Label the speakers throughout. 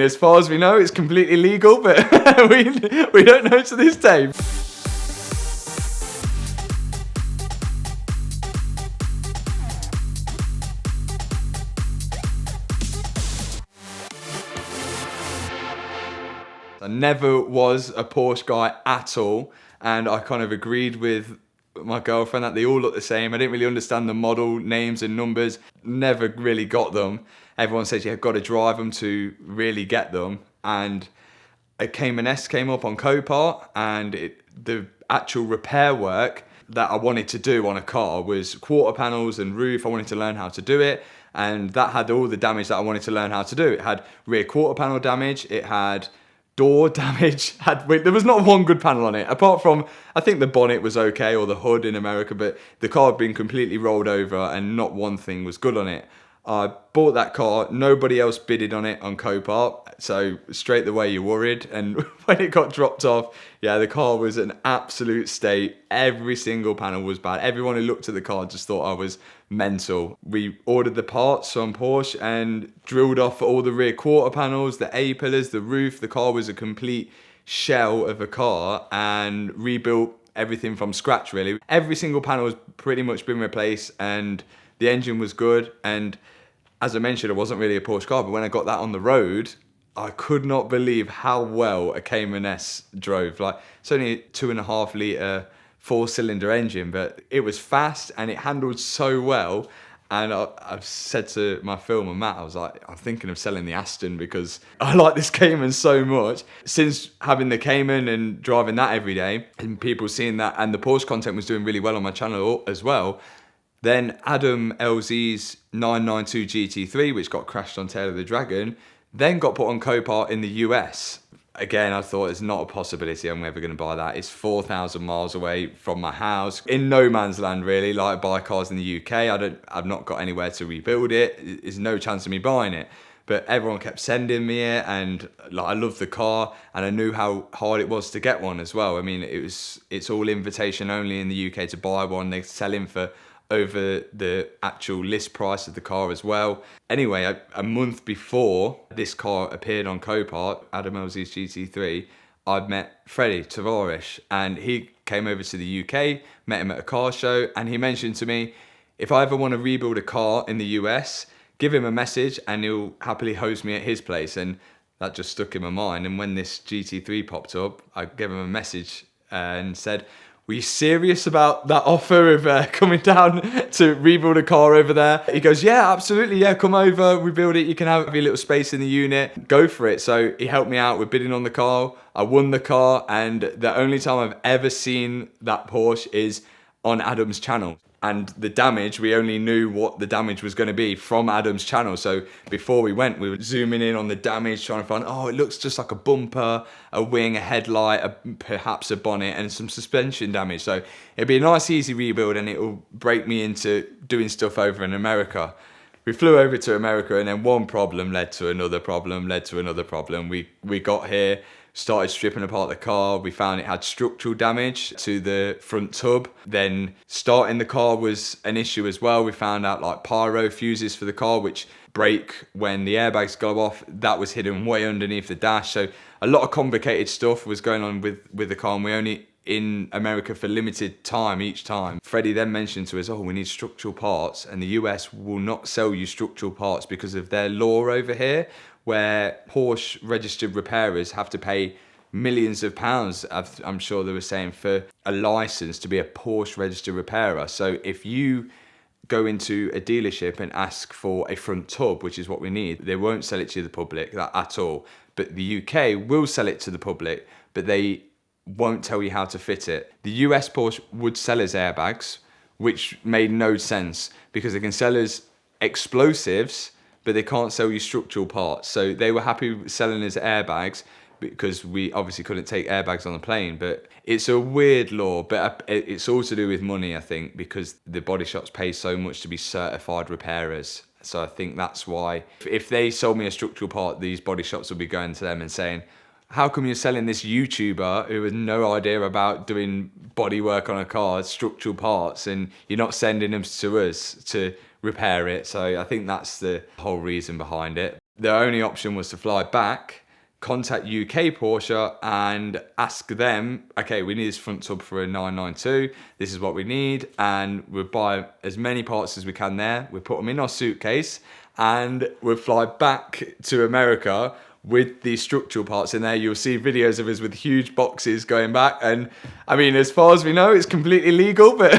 Speaker 1: As far as we know, it's completely legal, but we don't know to this day. I never was a Porsche guy at all, and I kind of agreed with my girlfriend that they all look the same. I didn't really understand the model names and numbers, never really got them. Everyone says you've got to drive them to really get them, and a Cayman S came up on Copart, and the actual repair work that I wanted to do on a car was quarter panels and roof. I wanted to learn how to do it, and that had all the damage that I wanted to learn how to do. It had rear quarter panel damage, it had door damage, there was not one good panel on it, apart from, I think the bonnet was okay, or the hood in America, but the car had been completely rolled over and not one thing was good on it. I bought that car, nobody else bidded on it on Copart, so straight away you're worried. And when it got dropped off, yeah, the car was an absolute state. Every single panel was bad. Everyone who looked at the car just thought I was mental. We ordered the parts from Porsche and drilled off all the rear quarter panels, the A-pillars, the roof. The car was a complete shell of a car, and rebuilt everything from scratch, really. Every single panel has pretty much been replaced, and the engine was good. And as I mentioned, I wasn't really a Porsche car, but when I got that on the road, I could not believe how well a Cayman S drove. Like, it's only a 2.5 litre 4-cylinder engine, but it was fast and it handled so well. And I've said to my filmer, Matt, I was like, I'm thinking of selling the Aston because I like this Cayman so much. Since having the Cayman and driving that every day, and people seeing that, and the Porsche content was doing really well on my channel as well, then AdamLZ's 992 GT3, which got crashed on Tail of the Dragon, then got put on Copart in the US. Again, I thought it's not a possibility I'm ever going to buy that. It's 4,000 miles away from my house, in no man's land really. Like, buy cars in the UK, I've not got anywhere to rebuild it. There's no chance of me buying it. But everyone kept sending me it, and like, I loved the car, and I knew how hard it was to get one as well. I mean, it's all invitation only in the UK to buy one. They're selling for over the actual list price of the car as well. Anyway, a month before this car appeared on Copart, AdamLZ's GT3, I'd met Freddie Tavares, and he came over to the UK, met him at a car show, and he mentioned to me, if I ever want to rebuild a car in the US, give him a message and he'll happily host me at his place. And that just stuck in my mind. And when this GT3 popped up, I gave him a message and said, were you serious about that offer of coming down to rebuild a car over there? He goes, yeah, absolutely, yeah, come over, rebuild it, you can have your little space in the unit, go for it. So he helped me out with bidding on the car. I won the car, and the only time I've ever seen that Porsche is on Adam's channel. And the damage, we only knew what the damage was going to be from Adam's channel. So before we went, we were zooming in on the damage, trying to find, oh, it looks just like a bumper, a wing, a headlight, perhaps a bonnet, and some suspension damage. So it'd be a nice, easy rebuild, and it'll break me into doing stuff over in America. We flew over to America, and then one problem led to another problem, led to another problem. We got here, started stripping apart the car. We found it had structural damage to the front tub. Then starting the car was an issue as well. We found out like pyro fuses for the car, which break when the airbags go off. That was hidden way underneath the dash. So a lot of complicated stuff was going on with the car, and we only in America for limited time each time. Freddie then mentioned to us, oh, we need structural parts, and the US will not sell you structural parts because of their law over here, where Porsche registered repairers have to pay millions of pounds, I'm sure they were saying, for a license to be a Porsche registered repairer. So if you go into a dealership and ask for a front tub, which is what we need, they won't sell it to the public at all. But the UK will sell it to the public, but they won't tell you how to fit it. The US Porsche would sell us airbags, which made no sense because they can sell us explosives, but they can't sell you structural parts. So they were happy selling us airbags because we obviously couldn't take airbags on the plane. But it's a weird law, but it's all to do with money, I think, because the body shops pay so much to be certified repairers. So I think that's why if they sold me a structural part, these body shops would be going to them and saying, how come you're selling this YouTuber who has no idea about doing body work on a car, structural parts, and you're not sending them to us to repair it? So I think that's the whole reason behind it. The only option was to fly back, contact UK Porsche and ask them, okay, we need this front tub for a 992, this is what we need, and we'll buy as many parts as we can there, we'll put them in our suitcase, and we'll fly back to America with the structural parts in there. You'll see videos of us with huge boxes going back, and I mean, as far as we know, it's completely legal, but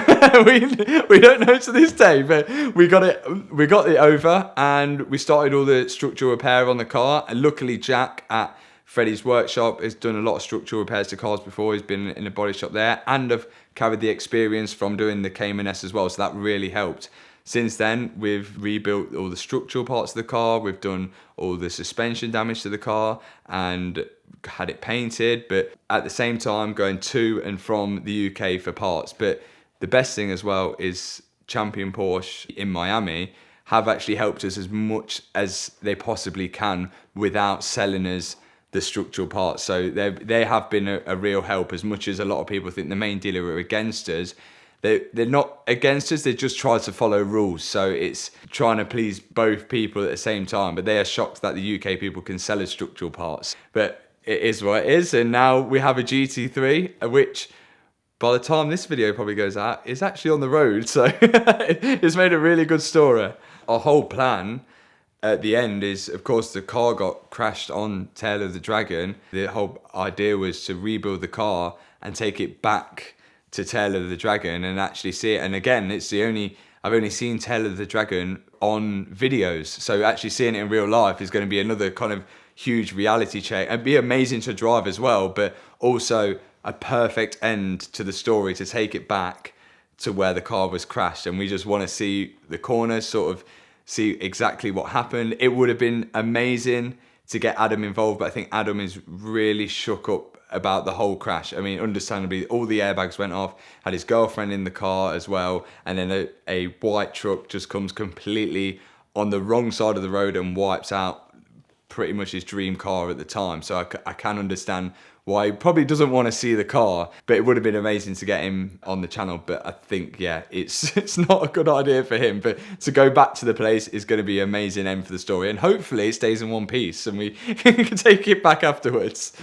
Speaker 1: we don't know to this day. But we got it over, and we started all the structural repair on the car. And luckily, Jack at Freddie's workshop has done a lot of structural repairs to cars before. He's been in a body shop there, and have carried the experience from doing the Cayman S as well, so that really helped. Since then, we've rebuilt all the structural parts of the car, we've done all the suspension damage to the car and had it painted, but at the same time going to and from the UK for parts. But the best thing as well is Champion Porsche in Miami have actually helped us as much as they possibly can without selling us the structural parts. So they have been a real help, as much as a lot of people think the main dealer are against us. They're not against us, they just try to follow rules. So it's trying to please both people at the same time. But they are shocked that the UK people can sell us structural parts. But it is what it is. And now we have a GT3, which by the time this video probably goes out, is actually on the road. So it's made a really good story. Our whole plan at the end is, of course, the car got crashed on Tail of the Dragon. The whole idea was to rebuild the car and take it back to Tail of the Dragon and actually see it. And again, I've only seen Tail of the Dragon on videos, so actually seeing it in real life is going to be another kind of huge reality check and be amazing to drive as well, but also a perfect end to the story to take it back to where the car was crashed. And we just want to see the corners, sort of see exactly what happened. It would have been amazing to get Adam involved, but I think Adam is really shook up about the whole crash. I mean, understandably, all the airbags went off, had his girlfriend in the car as well, and then a white truck just comes completely on the wrong side of the road and wipes out pretty much his dream car at the time. So I can understand why he probably doesn't want to see the car, but it would have been amazing to get him on the channel. But I think, yeah, it's not a good idea for him, but to go back to the place is going to be an amazing end for the story, and hopefully it stays in one piece and we can take it back afterwards.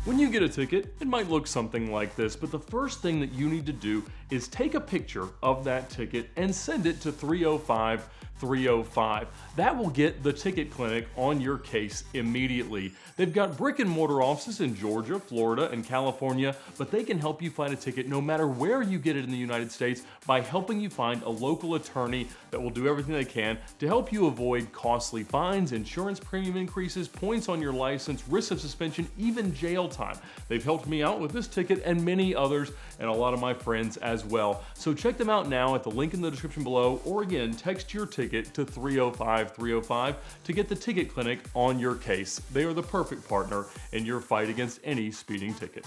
Speaker 2: When you get a ticket, it might look something like this, but the first thing that you need to do is take a picture of that ticket and send it to 305-305. That will get the ticket clinic on your case immediately. They've got brick and mortar offices in Georgia, Florida, and California, but they can help you find a ticket no matter where you get it in the United States by helping you find a local attorney that will do everything they can to help you avoid costly fines, insurance premium increases, points on your license, risk of suspension, even jail time. They've helped me out with this ticket and many others, and a lot of my friends as well. So check them out now at the link in the description below, or again, text your ticket to 305-305 to get the ticket clinic on your case. They are the perfect partner in your fight against any speeding ticket.